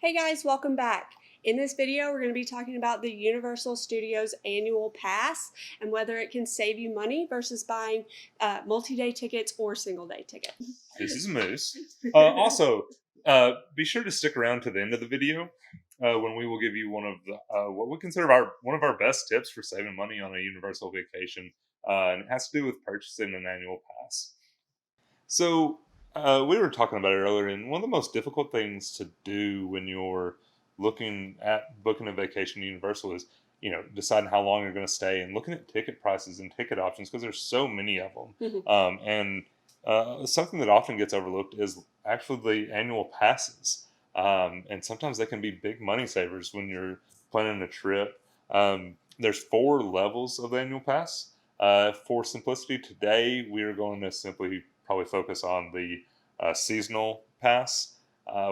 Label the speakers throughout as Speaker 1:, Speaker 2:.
Speaker 1: Hey guys, welcome back. In this video, we're going to be talking about the Universal Studios annual pass and whether it can save you money versus buying multi-day tickets or single-day tickets.
Speaker 2: This is Moose. Also, be sure to stick around to the end of the video when we will give you one of the what we consider one of our best tips for saving money on a Universal vacation, and it has to do with purchasing an annual pass. So we were talking about it earlier, and one of the most difficult things to do when you're looking at booking a vacation at Universal is, deciding how long you're going to stay and looking at ticket prices and ticket options because there's so many of them. And something that often gets overlooked is actually the annual passes. And sometimes they can be big money savers when you're planning a trip. There's 4 levels of the annual pass. For simplicity, today we are going to simply probably focus on the seasonal pass,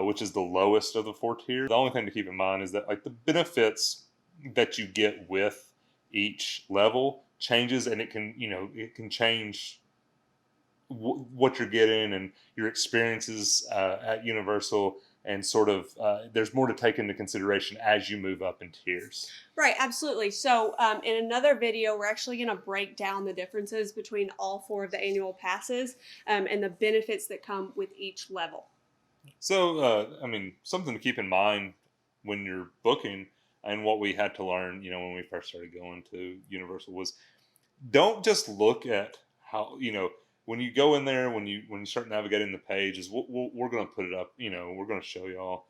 Speaker 2: which is the lowest of the 4 tiers. The only thing to keep in mind is that the benefits that you get with each level changes, and it can change what you're getting and your experiences at Universal, and sort of there's more to take into consideration as you move up in tiers.
Speaker 1: Right, absolutely. So in another video, we're actually going to break down the differences between all 4 of the annual passes and the benefits that come with each level.
Speaker 2: So, something to keep in mind when you're booking, and what we had to learn, when we first started going to Universal, was don't just look at how, when you go in there, when you start navigating the page, is we're going to put it up, we're going to show y'all.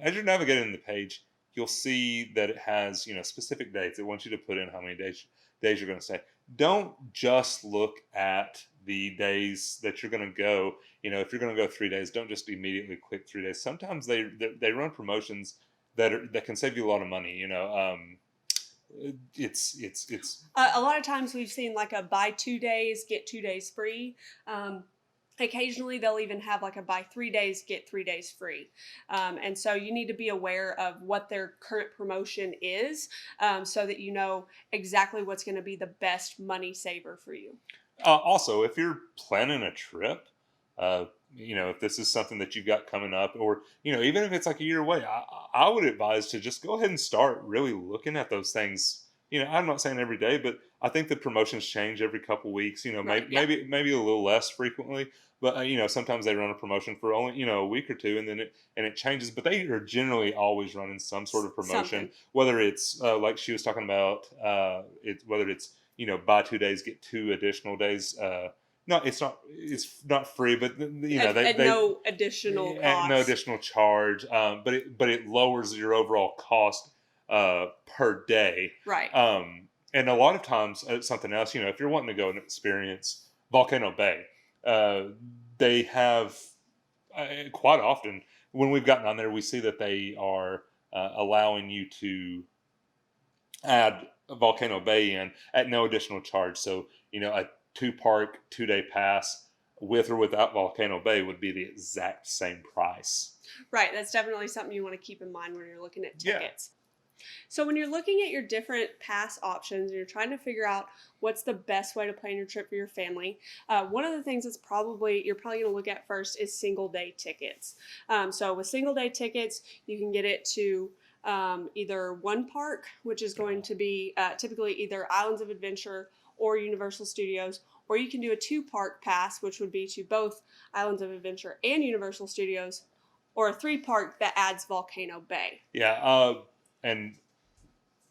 Speaker 2: As you're navigating the page, you'll see that it has, specific dates. It wants you to put in how many days you're going to stay. Don't just look at the days that you're going to go. If you're going to go 3 days, don't just immediately click 3 days. Sometimes they run promotions that can save you a lot of money. It's
Speaker 1: A lot of times we've seen like a buy 2 days, get 2 days free. Occasionally they'll even have like a buy 3 days, get 3 days free. And so you need to be aware of what their current promotion is so that you know exactly what's going to be the best money saver for you.
Speaker 2: Also, if you're planning a trip, if this is something that you've got coming up, or even if it's like a year away, I would advise to just go ahead and start really looking at those things. I'm not saying every day, but I think the promotions change every couple weeks.
Speaker 1: Right, yeah.
Speaker 2: Maybe a little less frequently, but sometimes they run a promotion for only a week or two, and then it changes. But they are generally always running some sort of promotion,
Speaker 1: Something.
Speaker 2: whether it's like she was talking about, whether it's buy 2 days, get 2 additional days. No, it's not. It's not free, but
Speaker 1: At no additional
Speaker 2: at no
Speaker 1: cost.
Speaker 2: additional charge. But it lowers your overall cost per day.
Speaker 1: Right.
Speaker 2: And a lot of times, something else. If you're wanting to go and experience Volcano Bay, they have quite often when we've gotten on there, we see that they are allowing you to add Volcano Bay in at no additional charge. So a 2-park 2-day pass with or without Volcano Bay would be the exact same price.
Speaker 1: Right. That's definitely something you want to keep in mind when you're looking at
Speaker 2: Yeah.
Speaker 1: tickets. So when you're looking at your different pass options and you're trying to figure out what's the best way to plan your trip for your family, one of the things you're probably going to look at first is single day tickets. So with single day tickets, you can get it to either one park, which is going to be typically either Islands of Adventure or Universal Studios, or you can do a 2-park pass, which would be to both Islands of Adventure and Universal Studios, or a 3-park that adds Volcano Bay.
Speaker 2: Yeah. And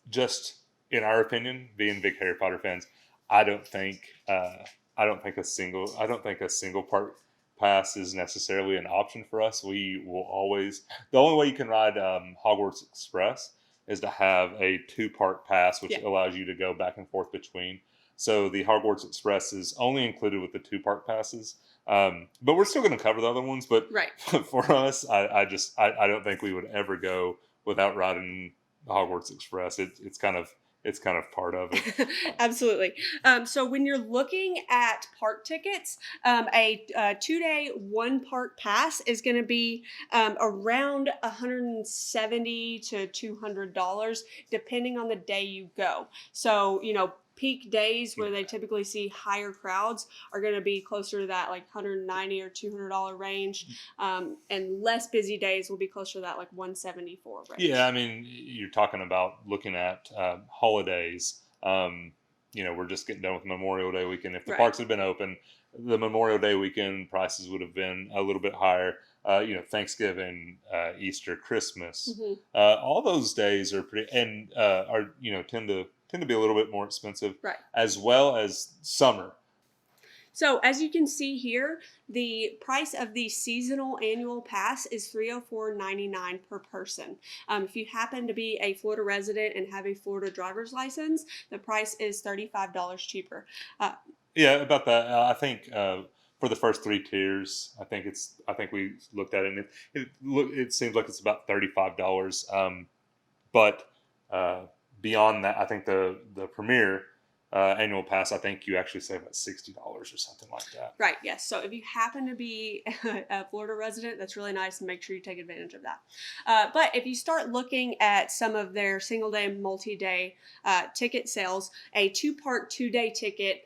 Speaker 2: just in our opinion, being big Harry Potter fans, I don't think a single park pass is necessarily an option for us. We will always, the only way you can ride Hogwarts Express is to have a 2-park pass, which allows you to go back and forth between. So the Hogwarts Express is only included with the 2-park passes. But we're still going to cover the other ones. But
Speaker 1: Right.
Speaker 2: for us, I don't think we would ever go without riding the Hogwarts Express. It's kind of part of it.
Speaker 1: Absolutely. So when you're looking at park tickets, a 2-day 1-park pass is going to be around $170 to $200, depending on the day you go. So peak days where they typically see higher crowds are going to be closer to that like $190 or $200 range, and less busy days will be closer to that like $174 range.
Speaker 2: Yeah, I mean, you're talking about looking at holidays. We're just getting done with Memorial Day weekend. If the parks had been open, the Memorial Day weekend prices would have been a little bit higher. Thanksgiving, Easter, Christmas, all those days are pretty, and are tend to be a little bit more expensive,
Speaker 1: Right.
Speaker 2: as well as summer.
Speaker 1: So as you can see here, the price of the seasonal annual pass is $304.99 per person. If you happen to be a Florida resident and have a Florida driver's license, the price is $35 cheaper.
Speaker 2: Yeah, about that. I think for the first 3 tiers, I think we looked at it, and it seems like it's about $35. But beyond that, I think the premier annual pass, I think you actually save about $60 or something like that.
Speaker 1: Right, yes. So if you happen to be a Florida resident, that's really nice, and make sure you take advantage of that. But if you start looking at some of their single-day and multi-day ticket sales, a 2-part 2-day ticket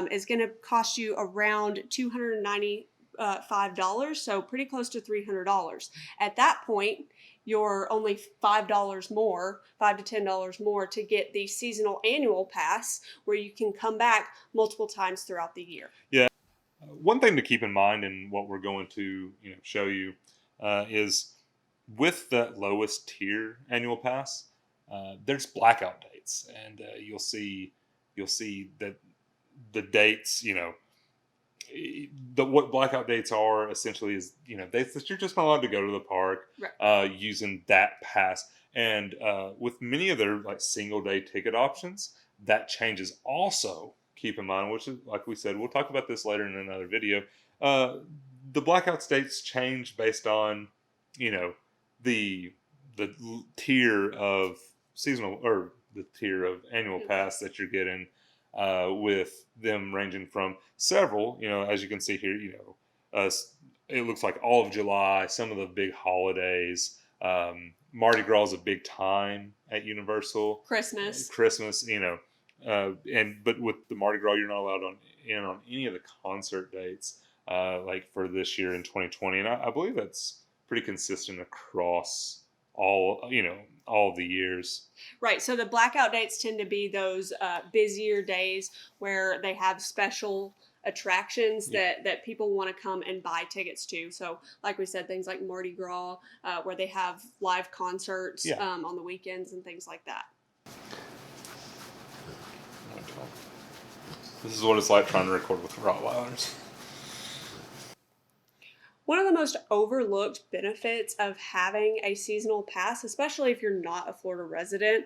Speaker 1: is going to cost you around $295, so pretty close to $300. At that point, you're only $5 more, $5 to $10 more to get the seasonal annual pass, where you can come back multiple times throughout the year.
Speaker 2: Yeah. One thing to keep in mind, and what we're going to show you, is with the lowest tier annual pass, there's blackout dates, and you'll see that the dates, what blackout dates are essentially is dates that you're just not allowed to go to the park using that pass. And with many of their like single day ticket options, that changes. Also, keep in mind, which is like we said, we'll talk about this later in another video. The blackout dates change based on the tier of seasonal or the tier of annual pass that you're getting. With them ranging from several, as you can see here, it looks like all of July, some of the big holidays. Mardi Gras is a big time at Universal.
Speaker 1: Christmas,
Speaker 2: but with the Mardi Gras, you're not allowed on any of the concert dates, like for this year in 2020, and I believe that's pretty consistent across all the years.
Speaker 1: Right. So the blackout dates tend to be those busier days where they have special attractions that people want to come and buy tickets to. So like we said, things like Mardi Gras, where they have live concerts on the weekends and things like that.
Speaker 2: This is what it's like trying to record with Rottweilers.
Speaker 1: One of the most overlooked benefits of having a seasonal pass, especially if you're not a Florida resident,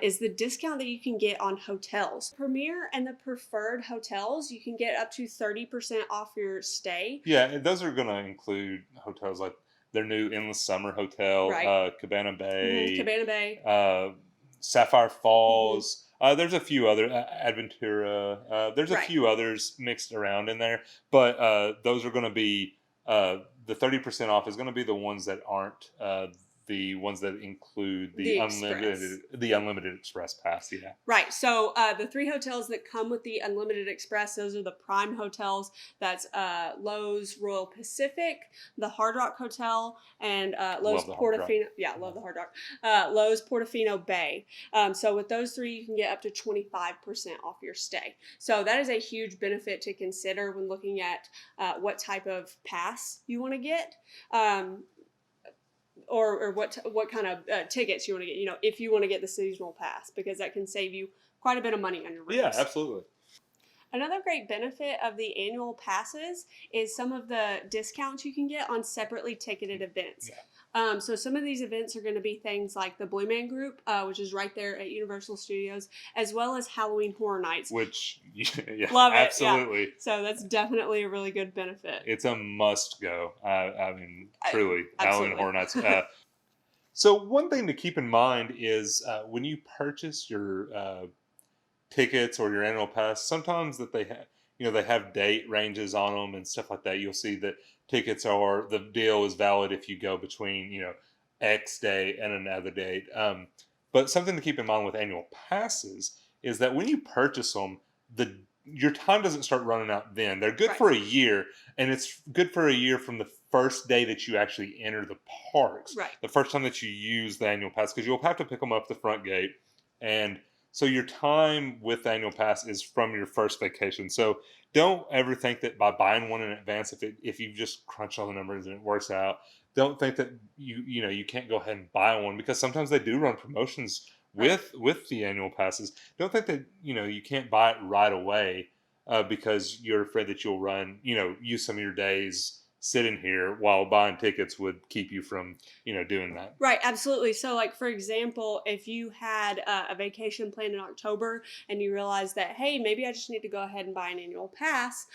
Speaker 1: is the discount that you can get on hotels. Premier and the preferred hotels, you can get up to 30% off your stay.
Speaker 2: Yeah, and those are going to include hotels like their new Endless Summer Hotel, Cabana Bay, Sapphire Falls. There's a few other, Adventura. There's a few others mixed around in there, but those are going to be the 30% off is going to be the ones that aren't the ones that include the unlimited express pass. Yeah.
Speaker 1: Right. So the 3 hotels that come with the unlimited express, those are the prime hotels. That's Lowe's Royal Pacific, the Hard Rock Hotel, and Lowe's Portofino. Yeah, love the Hard Rock. Lowe's Portofino Bay. So with those 3, you can get up to 25% off your stay. So that is a huge benefit to consider when looking at what type of pass you want to get. Or what kind of tickets you want to get, if you want to get the seasonal pass, because that can save you quite a bit of money on your rooms.
Speaker 2: Yeah, absolutely.
Speaker 1: Another great benefit of the annual passes is some of the discounts you can get on separately ticketed events.
Speaker 2: Yeah.
Speaker 1: So some of these events are going to be things like the Blue Man Group, which is right there at Universal Studios, as well as Halloween Horror Nights.
Speaker 2: Which,
Speaker 1: love it,
Speaker 2: absolutely.
Speaker 1: Yeah. So that's definitely a really good benefit.
Speaker 2: It's a must go. I mean, truly, Halloween Horror Nights. So one thing to keep in mind is when you purchase your tickets or your annual pass, sometimes that they have date ranges on them and stuff like that. You'll see that tickets are, the deal is valid if you go between X day and another date. But something to keep in mind with annual passes is that when you purchase them, your time doesn't start running out then. They're good
Speaker 1: Right.
Speaker 2: for a year, and it's good for a year from the first day that you actually enter the parks.
Speaker 1: Right.
Speaker 2: The first time that you use the annual pass, because you'll have to pick them up the front gate. And so your time with the annual pass is from your first vacation. So don't ever think that by buying one in advance, if you just crunch all the numbers and it works out, don't think that you can't go ahead and buy one, because sometimes they do run promotions
Speaker 1: Right.
Speaker 2: with the annual passes. Don't think that you can't buy it right away because you're afraid that you'll use some of your days sitting here, while buying tickets would keep you from doing that.
Speaker 1: Right, absolutely. So, like, for example, if you had a vacation planned in October and you realize that, hey, maybe I just need to go ahead and buy an annual pass,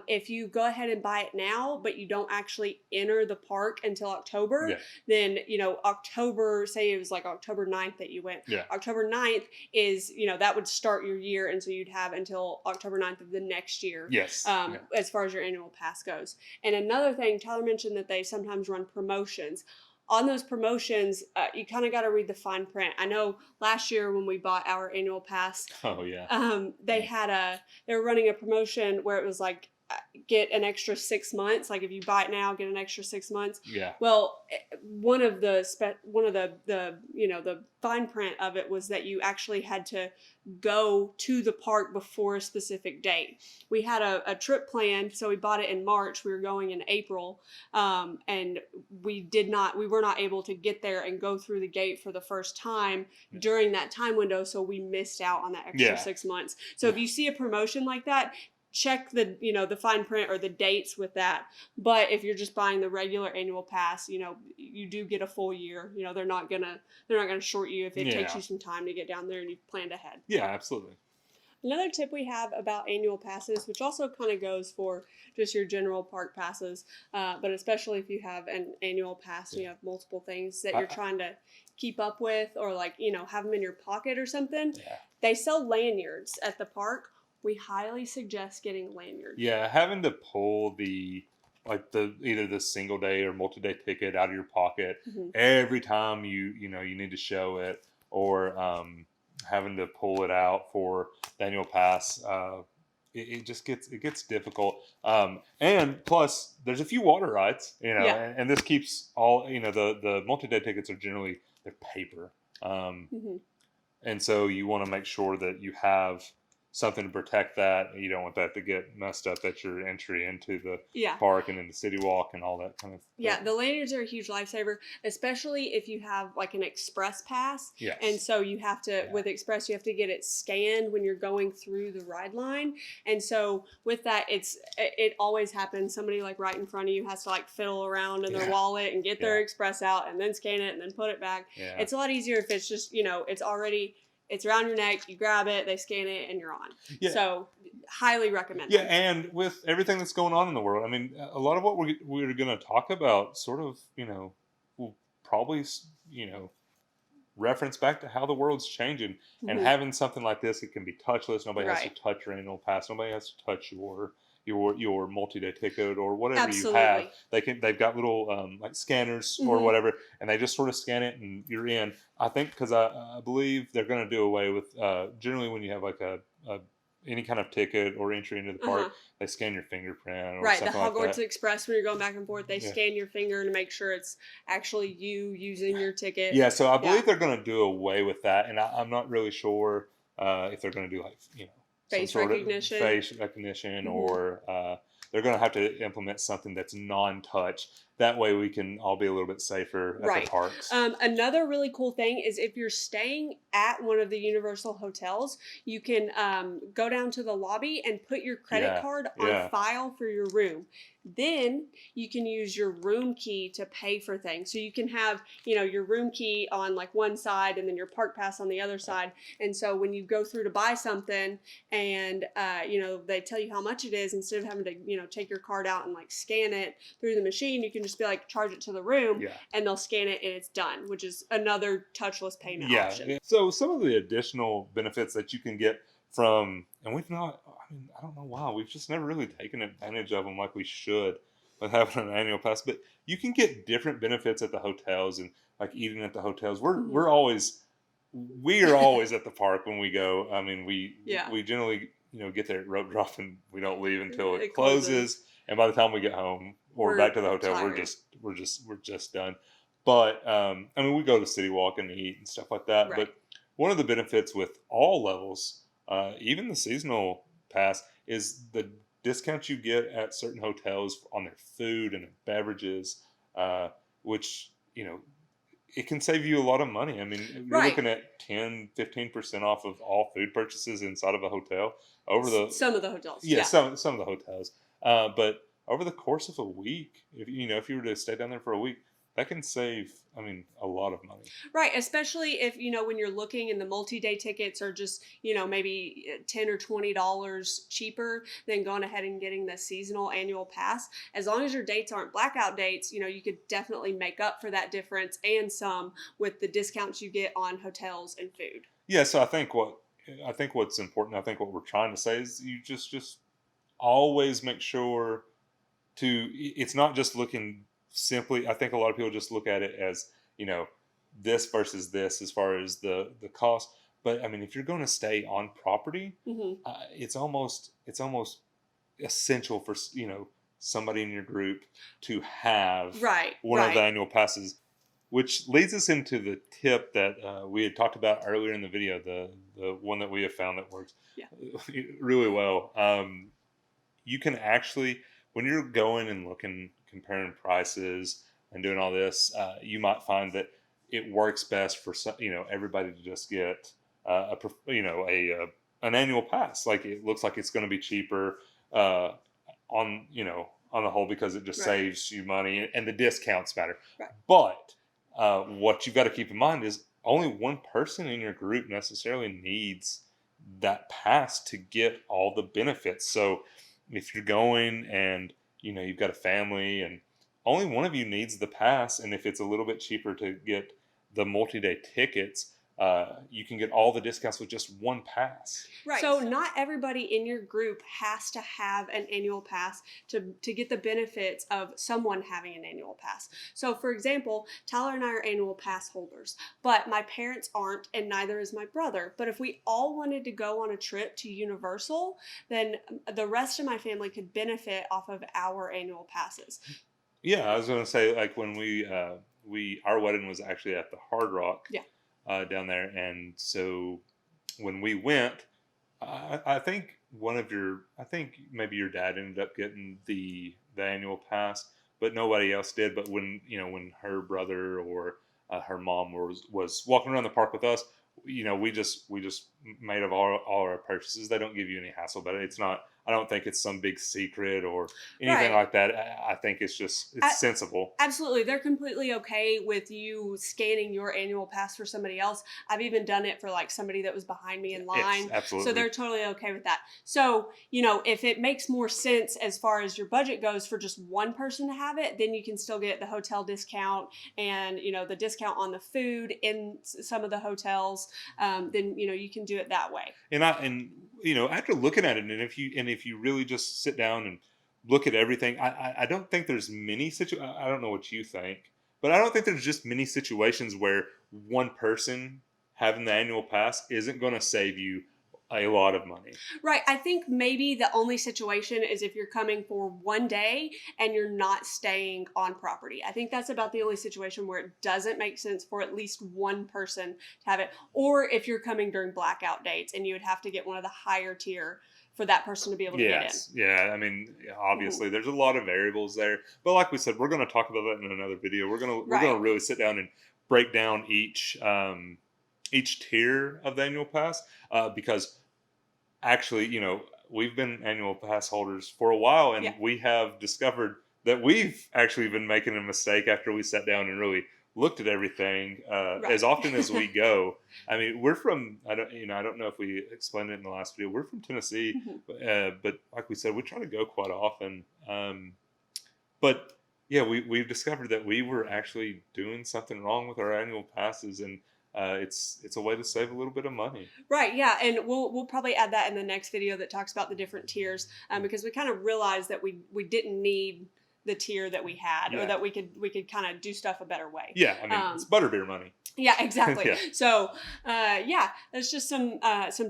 Speaker 1: if you go ahead and buy it now, but you don't actually enter the park until October,
Speaker 2: Yeah.
Speaker 1: then, October, say it was like October 9th that you went,
Speaker 2: Yeah.
Speaker 1: October 9th is, that would start your year. And so you'd have until October 9th of the next year.
Speaker 2: Yes.
Speaker 1: As far as your annual pass goes. And another thing, Tyler mentioned that they sometimes run promotions. On those promotions, you kind of got to read the fine print. I know last year when we bought our annual pass,
Speaker 2: Oh yeah.
Speaker 1: they were running a promotion where it was like, get an extra 6 months. Like, if you buy it now, get an extra 6 months.
Speaker 2: Yeah.
Speaker 1: Well, one of the fine print of it was that you actually had to go to the park before a specific date. We had a trip planned, so we bought it in March. We were going in April, and we were not able to get there and go through the gate for the first time during that time window, so we missed out on that extra 6 months. So if you see a promotion like that, check the fine print or the dates with that. But if you're just buying the regular annual pass, you do get a full year. They're not gonna short you if it takes you some time to get down there and you've planned ahead.
Speaker 2: Yeah, absolutely.
Speaker 1: Another tip we have about annual passes, which also kind of goes for just your general park passes, but especially if you have an annual pass, you have multiple things that you're trying to keep up with, or have them in your pocket or something.
Speaker 2: Yeah.
Speaker 1: They sell lanyards at the park. We highly suggest getting lanyards.
Speaker 2: Yeah, having to pull either the single day or multi-day ticket out of your pocket every time you need to show it, or having to pull it out for the annual pass, it gets difficult. And plus, there's a few water rides, and this keeps all the multi-day tickets are generally, they're paper, and so you want to make sure that you have something to protect that. You don't want that to get messed up at your entry into the park and in the city walk and all that kind of stuff.
Speaker 1: Yeah, the lanyards are a huge lifesaver, especially if you have like an express pass.
Speaker 2: Yes.
Speaker 1: And so you have to, with express, you have to get it scanned when you're going through the ride line. And so with that, it always happens. Somebody like right in front of you has to like fiddle around in their wallet and get their express out and then scan it and then put it back. Yeah. It's a lot easier if it's just, it's around your neck, you grab it, they scan it, and you're on. Yeah. So, highly recommend it.
Speaker 2: Yeah, and with everything that's going on in the world, I mean, a lot of what we're going to talk about sort of, will probably, reference back to how the world's changing. And having something like this, it can be touchless. Nobody has to touch your annual pass. Nobody has to touch your multi-day ticket or whatever you have. They've got little like scanners or whatever, and they just sort of scan it and you're in. I think because I believe they're going to do away with generally when you have like any kind of ticket or entry into the park, they scan your fingerprint or something like that.
Speaker 1: The Hogwarts Express, when you're going back and forth, they scan your finger to make sure it's actually you using your ticket.
Speaker 2: Yeah, so I believe they're going to do away with that, and I'm not really sure if they're going to do like
Speaker 1: face
Speaker 2: recognition, or they're going to have to implement something that's non-touch. That way we can all be a little bit safer at the parks.
Speaker 1: Another really cool thing is if you're staying at one of the Universal hotels, you can go down to the lobby and put your credit card on file for your room. Then you can use your room key to pay for things. So you can have, your room key on like one side and then your park pass on the other side. And so when you go through to buy something and, they tell you how much it is, instead of having to, take your card out and like scan it through the machine, you can just be like, charge it to the room and they'll scan it and it's done, which is another touchless payment option.
Speaker 2: So some of the additional benefits that you can get from, and I don't know why, we've just never really taken advantage of them like we should with having an annual pass, but you can get different benefits at the hotels and like eating at the hotels. We're always we are always at the park when we go. I mean,
Speaker 1: Yeah.
Speaker 2: we generally get there at rope drop and we don't leave until it
Speaker 1: It
Speaker 2: closes.
Speaker 1: closes.
Speaker 2: And by the time we get home or
Speaker 1: We're
Speaker 2: back to the hotel,
Speaker 1: tired.
Speaker 2: we're just done. But I mean, we go to City Walk and eat and stuff like that.
Speaker 1: Right.
Speaker 2: But one of the benefits with all levels, even the seasonal pass, is the discounts you get at certain hotels on their food and their beverages, which it can save you a lot of money. I mean, you're
Speaker 1: Right.
Speaker 2: looking at 10-15% off of all food purchases inside of a hotel over the
Speaker 1: Some of the hotels.
Speaker 2: yeah,
Speaker 1: Yeah.
Speaker 2: some of the hotels. But over the course of a week, if you were to stay down there for a week, that can save, I mean, a lot of money.
Speaker 1: Right, especially if when you're looking and the multi-day tickets are just maybe $10 or $20 cheaper than going ahead and getting the seasonal annual pass. As long as your dates aren't blackout dates, you could definitely make up for that difference and some with the discounts you get on hotels and food.
Speaker 2: Yeah, so I think what's important, I think what we're trying to say is you just always make sure it's not just looking simply. I think a lot of people just look at it as this versus this as far as the cost. But I mean, if you're going to stay on property,
Speaker 1: Hmm.
Speaker 2: it's almost essential for somebody in your group to have
Speaker 1: Right,
Speaker 2: one of the
Speaker 1: right.
Speaker 2: annual passes, which leads us into the tip that we had talked about earlier in the video, the one that we have found that works
Speaker 1: Yeah.
Speaker 2: really well. You can actually, when you're going and looking, comparing prices and doing all this, you might find that it works best for everybody to just get an annual pass. Like it looks like it's going to be cheaper on the whole because it just
Speaker 1: Right.
Speaker 2: saves you money and the discounts matter.
Speaker 1: Right.
Speaker 2: But what you've got to keep in mind is only one person in your group necessarily needs that pass to get all the benefits. So if you're going and you've got a family and only one of you needs the pass, and if it's a little bit cheaper to get the multi-day tickets, you can get all the discounts with just one pass.
Speaker 1: Right. So not everybody in your group has to have an annual pass to get the benefits of someone having an annual pass. So for example, Tyler and I are annual pass holders, but my parents aren't and neither is my brother. But if we all wanted to go on a trip to Universal, then the rest of my family could benefit off of our annual passes.
Speaker 2: Yeah, I was going to say, like when our wedding was actually at the Hard Rock.
Speaker 1: Yeah.
Speaker 2: Down there, and so when we went, I think I think maybe your dad ended up getting the annual pass, but nobody else did. But when her brother or her mom was walking around the park with us, we just made of all our purchases. They don't give you any hassle about it. It's not. I don't think it's some big secret or anything
Speaker 1: Right.
Speaker 2: like that. I think it's sensible.
Speaker 1: Absolutely. They're completely okay with you scanning your annual pass for somebody else. I've even done it for like somebody that was behind me in
Speaker 2: Yes,
Speaker 1: line.
Speaker 2: absolutely.
Speaker 1: So they're totally okay with that. So, if it makes more sense as far as your budget goes for just one person to have it, then you can still get the hotel discount and, the discount on the food in some of the hotels. Then, you can do it that way.
Speaker 2: And after looking at it, and if you really just sit down and look at everything, I don't think there's I don't know what you think, but I don't think there's just many situations where one person having the annual pass isn't going to save you a lot of money.
Speaker 1: Right. I think maybe the only situation is if you're coming for one day and you're not staying on property. I think that's about the only situation where it doesn't make sense for at least one person to have it. Or if you're coming during blackout dates and you would have to get one of the higher tier for that person to be able to get in.
Speaker 2: Yes, yeah. I mean, obviously, there's a lot of variables there, but like we said, we're going to talk about that in another video. We're going
Speaker 1: Right.
Speaker 2: to really sit down and break down each tier of the annual pass because actually, we've been annual pass holders for a while, and
Speaker 1: Yeah.
Speaker 2: we have discovered that we've actually been making a mistake after we sat down and really looked at everything
Speaker 1: Right.
Speaker 2: as often as we go. I mean, we're from I don't know if we explained it in the last video. We're from Tennessee,
Speaker 1: Mhm.
Speaker 2: but like we said, we try to go quite often. But yeah, we've discovered that we were actually doing something wrong with our annual passes, and it's a way to save a little bit of money.
Speaker 1: Right, yeah, and we'll probably add that in the next video that talks about the different tiers, because we kind of realized that we didn't need the tier that we had, or
Speaker 2: Yeah.
Speaker 1: that we could kind of do stuff a better way.
Speaker 2: Yeah, I mean, it's butterbeer money.
Speaker 1: Yeah, exactly.
Speaker 2: Yeah.
Speaker 1: So, yeah, that's just some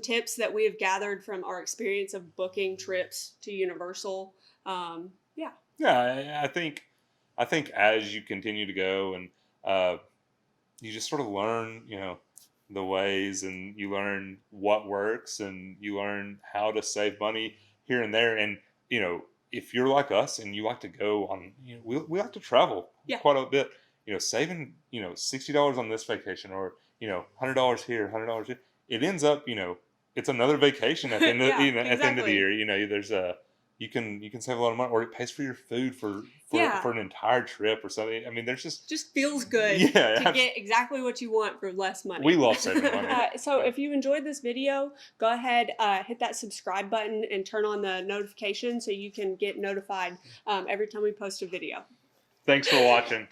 Speaker 1: tips that we have gathered from our experience of booking trips to Universal. Yeah,
Speaker 2: Yeah, I think as you continue to go and uh, you just sort of learn, the ways, and you learn what works, and you learn how to save money here and there. And if you're like us and you like to go on, we like to travel
Speaker 1: yeah,
Speaker 2: quite a bit. Saving $60 on this vacation, or $100 here, $100 here, it ends up it's another vacation at the end of
Speaker 1: yeah,
Speaker 2: at the end of the
Speaker 1: exactly.
Speaker 2: year. There's a you can save a lot of money, or it pays for your food for
Speaker 1: Yeah,
Speaker 2: an entire trip or something. I mean, there's
Speaker 1: just feels good
Speaker 2: yeah,
Speaker 1: to get exactly what you want for less
Speaker 2: we
Speaker 1: money.
Speaker 2: love saving money.
Speaker 1: So if you enjoyed this video, go ahead, hit that subscribe button and turn on the notification so you can get notified every time we post a video.
Speaker 2: Thanks for watching.